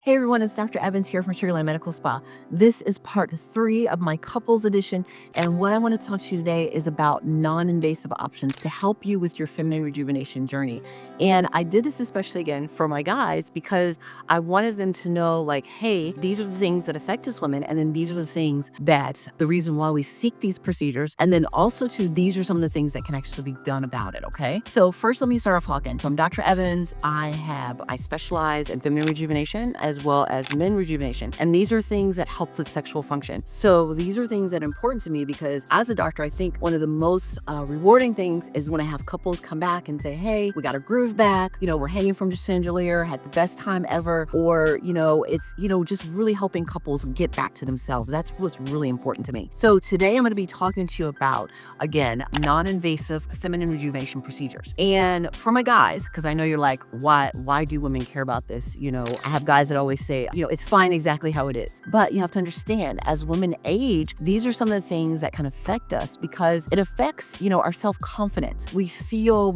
Hey everyone, it's Dr. Evans here from Sugarland Medical Spa. This is part 3 of my couples edition, and what I want to talk to you today is about non-invasive options to help you with your feminine rejuvenation journey. And I did this especially again for my guys because I wanted them to know, like, hey, these are the things that affect us women, and then these are the things that the reason why we seek these procedures, and then also too, these are some of the things that can actually be done about it. Okay, so first let me start off talking. So I'm Dr. Evans. I specialize in feminine rejuvenation as well as men rejuvenation. And these are things that help with sexual function. So these are things that are important to me because as a doctor, I think one of the most rewarding things is when I have couples come back and say, hey, we got our groove back, we're hanging from the chandelier, had the best time ever, or, it's, just really helping couples get back to themselves. That's what's really important to me. So today I'm going to be talking to you about, again, non-invasive feminine rejuvenation procedures. And for my guys, because I know you're like, why do women care about this? I have guys that always say, it's fine exactly how it is. But you have to understand, as women age, these are some of the things that can affect us because it affects, our self-confidence. We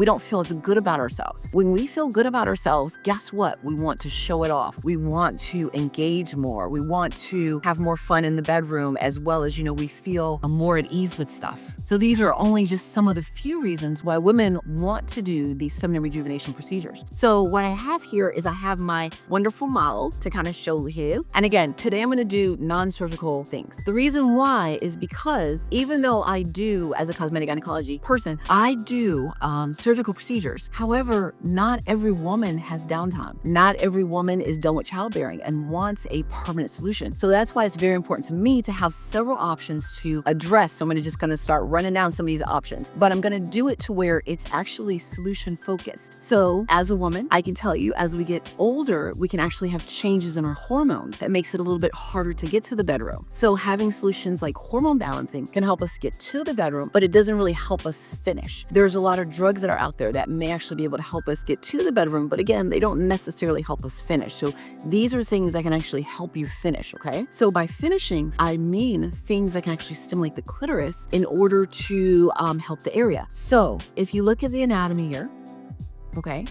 don't feel as good about ourselves. When we feel good about ourselves, guess what? We want to show it off. We want to engage more. We want to have more fun in the bedroom, as well as, we feel more at ease with stuff. So these are only just some of the few reasons why women want to do these feminine rejuvenation procedures. So what I have here is I have my wonderful model to kind of show you. And again, today I'm going to do non-surgical things. The reason why is because even though I do, as a cosmetic gynecology person, I do surgical procedures. However, not every woman has downtime. Not every woman is done with childbearing and wants a permanent solution. So that's why it's very important to me to have several options to address. So I'm just going to start running down some of these options, but I'm going to do it to where it's actually solution focused. So as a woman, I can tell you, as we get older, we can actually have changes in our hormones that makes it a little bit harder to get to the bedroom. So having solutions like hormone balancing can help us get to the bedroom, but it doesn't really help us finish. There's a lot of drugs that are out there that may actually be able to help us get to the bedroom, but again, they don't necessarily help us finish. So these are things that can actually help you finish, okay? So by finishing, I mean things that can actually stimulate the clitoris in order to help the area. So if you look at the anatomy here, okay,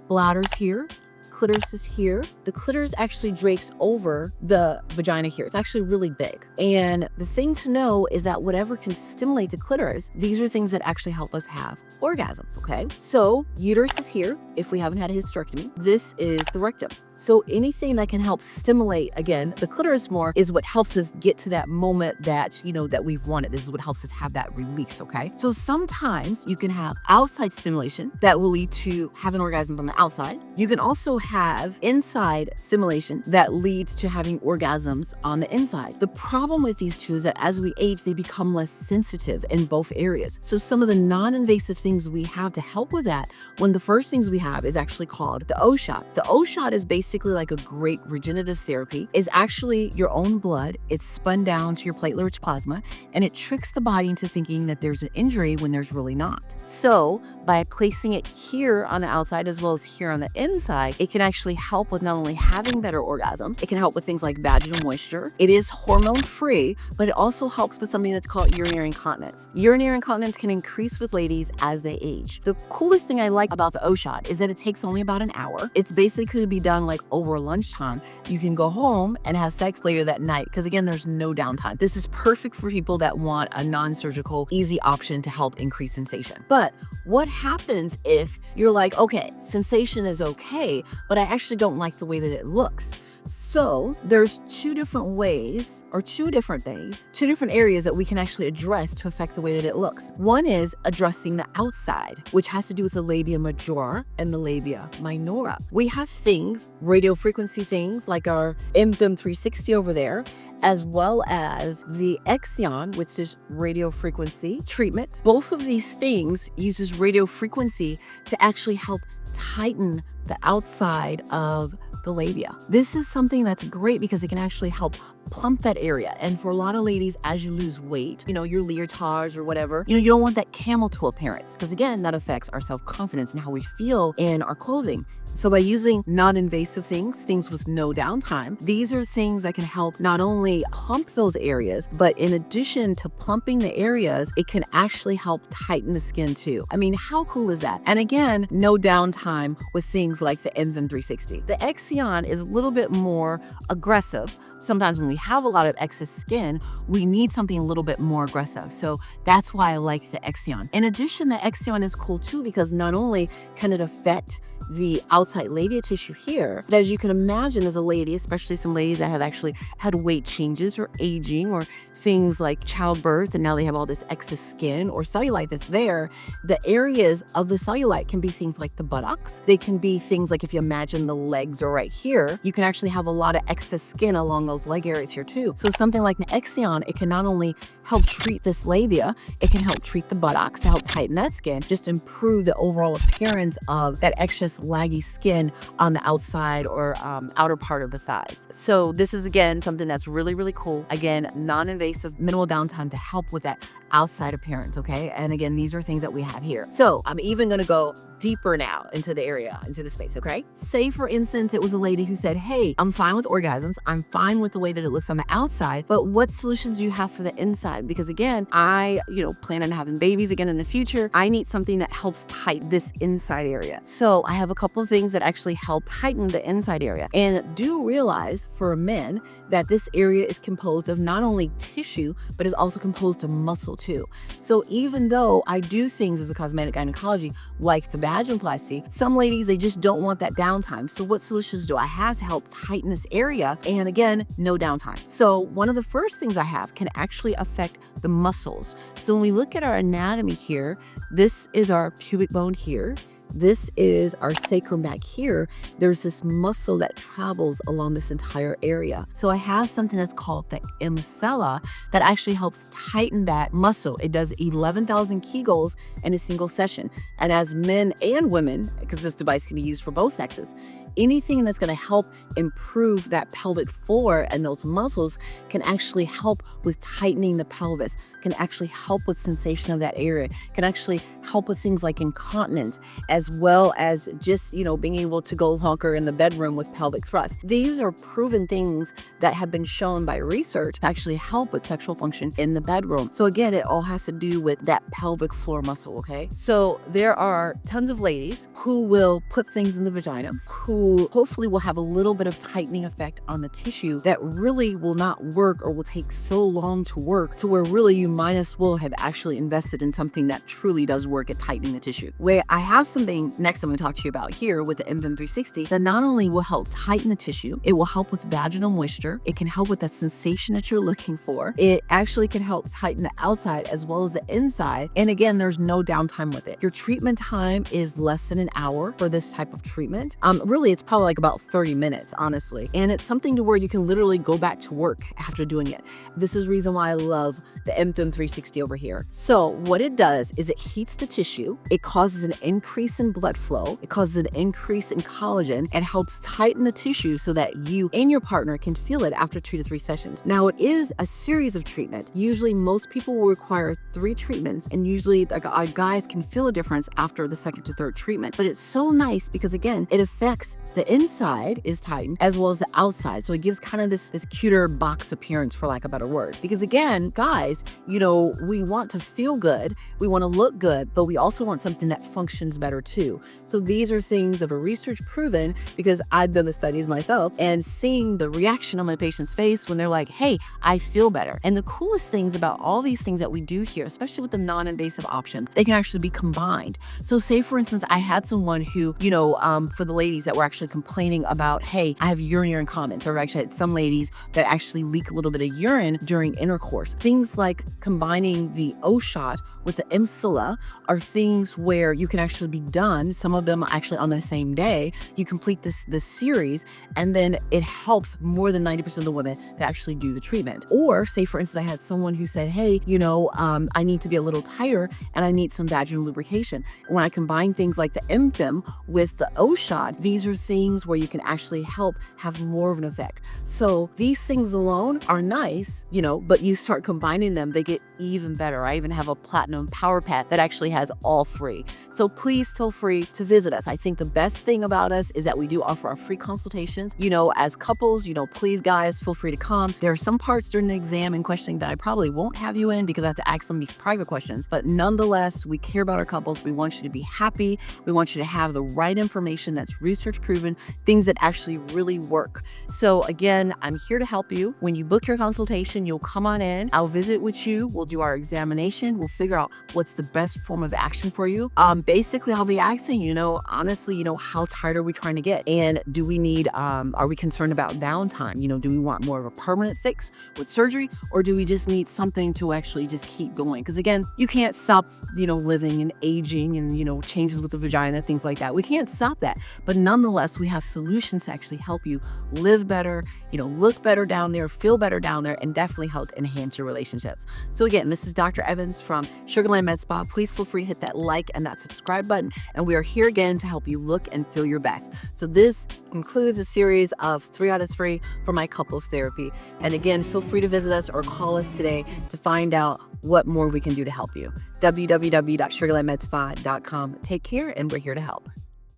bladder's here, clitoris is here. The clitoris actually drapes over the vagina here. It's actually really big. And the thing to know is that whatever can stimulate the clitoris, these are things that actually help us have orgasms, okay? So uterus is here if we haven't had a hysterectomy. This is the rectum. So anything that can help stimulate, again, the clitoris more is what helps us get to that moment that, that we've wanted. This is what helps us have that release, okay? So sometimes you can have outside stimulation that will lead to having orgasms on the outside. You can also have inside stimulation that leads to having orgasms on the inside. The problem with these two is that as we age, they become less sensitive in both areas. So some of the non-invasive things we have to help with that, one of the first things we have is actually called the O-shot. The O-shot is basically like a great regenerative therapy. It's actually your own blood. It's spun down to your platelet-rich plasma, and it tricks the body into thinking that there's an injury when there's really not. So by placing it here on the outside as well as here on the inside, it can actually help with not only having better orgasms, it can help with things like vaginal moisture. It is hormone-free, but it also helps with something that's called urinary incontinence. Urinary incontinence can increase with ladies as they age. The coolest thing I like about the O-shot is that it takes only about an hour. It's basically to be done like over lunchtime. You can go home and have sex later that night because again, there's no downtime. This is perfect for people that want a non-surgical, easy option to help increase sensation. But what happens if you're like, okay, sensation is okay, but I actually don't like the way that it looks? So there's two different ways or two different areas that we can actually address to affect the way that it looks. One is addressing the outside, which has to do with the labia majora and the labia minora. We have things, radiofrequency things like our emfemme 360 over there, as well as the Exion, which is radiofrequency treatment. Both of these things uses radiofrequency to actually help tighten the outside of the labia. This is something that's great because it can actually help plump that area. And for a lot of ladies, as you lose weight, your leotards or whatever, you don't want that camel toe appearance, because again, that affects our self-confidence and how we feel in our clothing. So by using non-invasive things with no downtime, these are things that can help not only plump those areas, but in addition to plumping the areas, it can actually help tighten the skin too. I mean, how cool is that? And again, no downtime with things like the emfemme 360. The Exion is a little bit more aggressive. Sometimes when we have a lot of excess skin, we need something a little bit more aggressive. So that's why I like the Exion. In addition, the Exion is cool too, because not only can it affect the outside labia tissue here, but as you can imagine, as a lady, especially some ladies that have actually had weight changes or aging or things like childbirth, and now they have all this excess skin or cellulite that's there, the areas of the cellulite can be things like the buttocks. They can be things like, if you imagine the legs are right here, you can actually have a lot of excess skin along those leg areas here too. So something like an Exion, it can not only help treat this labia, it can help treat the buttocks to help tighten that skin, just improve the overall appearance of that excess laggy skin on the outside or outer part of the thighs. So this is, again, something that's really, really cool. Again, non-invasive, minimal downtime to help with that outside appearance, okay? And again, these are things that we have here. So I'm even gonna go deeper now into the area, into the space, okay? Say, for instance, it was a lady who said, hey, I'm fine with orgasms. I'm fine with the way that it looks on the outside, but what solutions do you have for the inside? Because again, I, plan on having babies again in the future. I need something that helps tighten this inside area. So I have a couple of things that actually help tighten the inside area. And do realize for men that this area is composed of not only tissue, but is also composed of muscle too. So even though I do things as a cosmetic gynecology, like the vaginoplasty, some ladies, they just don't want that downtime. So what solutions do I have to help tighten this area? And again, no downtime. So one of the first things I have can actually affect the muscles. So when we look at our anatomy here, this is our pubic bone here. This is our sacrum back here. There's this muscle that travels along this entire area. So I have something that's called the emfemme that actually helps tighten that muscle. It does 11,000 Kegels in a single session. And as men and women, because this device can be used for both sexes, anything that's going to help improve that pelvic floor and those muscles can actually help with tightening the pelvis, can actually help with sensation of that area, can actually help with things like incontinence, as well as just, being able to go longer in the bedroom with pelvic thrust. These are proven things that have been shown by research to actually help with sexual function in the bedroom. So again, it all has to do with that pelvic floor muscle, okay? So there are tons of ladies who will put things in the vagina, who hopefully will have a little bit of tightening effect on the tissue that really will not work or will take so long to work to where really you might as well have actually invested in something that truly does work at tightening the tissue. Where I have something next I'm going to talk to you about here with the emfemme 360 that not only will help tighten the tissue, it will help with vaginal moisture. It can help with that sensation that you're looking for. It actually can help tighten the outside as well as the inside. And again, there's no downtime with it. Your treatment time is less than an hour for this type of treatment. Really, it's probably like about 30 minutes, honestly. And it's something to where you can literally go back to work after doing it. This is the reason why I love the emfemme 360 over here. So what it does is it heats the tissue. It causes an increase in blood flow. It causes an increase in collagen and helps tighten the tissue so that you and your partner can feel it after 2 to 3 sessions. Now, it is a series of treatment. Usually most people will require 3 treatments, and usually our guys can feel a difference after the 2nd to 3rd treatment. But it's so nice because again, it affects the inside is tightened as well as the outside. So it gives kind of this cuter box appearance, for lack of better words. Because again, guys, we want to feel good, we want to look good, but we also want something that functions better too. So these are things that are research proven, because I've done the studies myself and seeing the reaction on my patient's face when they're like, hey, I feel better. And the coolest things about all these things that we do here, especially with the non-invasive option, they can actually be combined. So say, for instance, I had someone who, for the ladies that were actually complaining about, hey, I have urinary incontinence, or actually had some ladies that actually leak a little bit of urine during intercourse. Things like combining the O shot with the emfemme are things where you can actually be done. Some of them actually on the same day. You complete this series, and then it helps more than 90% of the women that actually do the treatment. Or say, for instance, I had someone who said, hey, I need to be a little tighter and I need some vaginal lubrication. When I combine things like the emfemme with the O shot, these are things where you can actually help have more of an effect. So these things alone are nice, but you start combining them, they get even better. I even have a platinum power pad that actually has all three. So please feel free to visit us. I think the best thing about us is that we do offer our free consultations. As couples, please guys, feel free to come. There are some parts during the exam and questioning that I probably won't have you in because I have to ask some of these private questions. But nonetheless, we care about our couples. We want you to be happy. We want you to have the right information that's research proven, things that actually really work. So again, I'm here to help you. When you book your consultation, you'll come on in. I'll visit with you. We'll do our examination. We'll figure out what's the best form of action for you. Basically, I'll be asking, honestly, how tired are we trying to get? And do we need, are we concerned about downtime? Do we want more of a permanent fix with surgery, or do we just need something to actually just keep going? Because again, you can't stop, living and aging and, changes with the vagina, things like that. We can't stop that. But nonetheless, we have solutions to actually help you live better, look better down there, feel better down there, and definitely help enhance your relationships. So again, this is Dr. Evans from Sugarland Med Spa. Please feel free to hit that like and that subscribe button. And we are here again to help you look and feel your best. So this concludes a series of 3 out of 3 for my couples therapy. And again, feel free to visit us or call us today to find out what more we can do to help you. www.sugarlandmedspa.com. Take care, and we're here to help.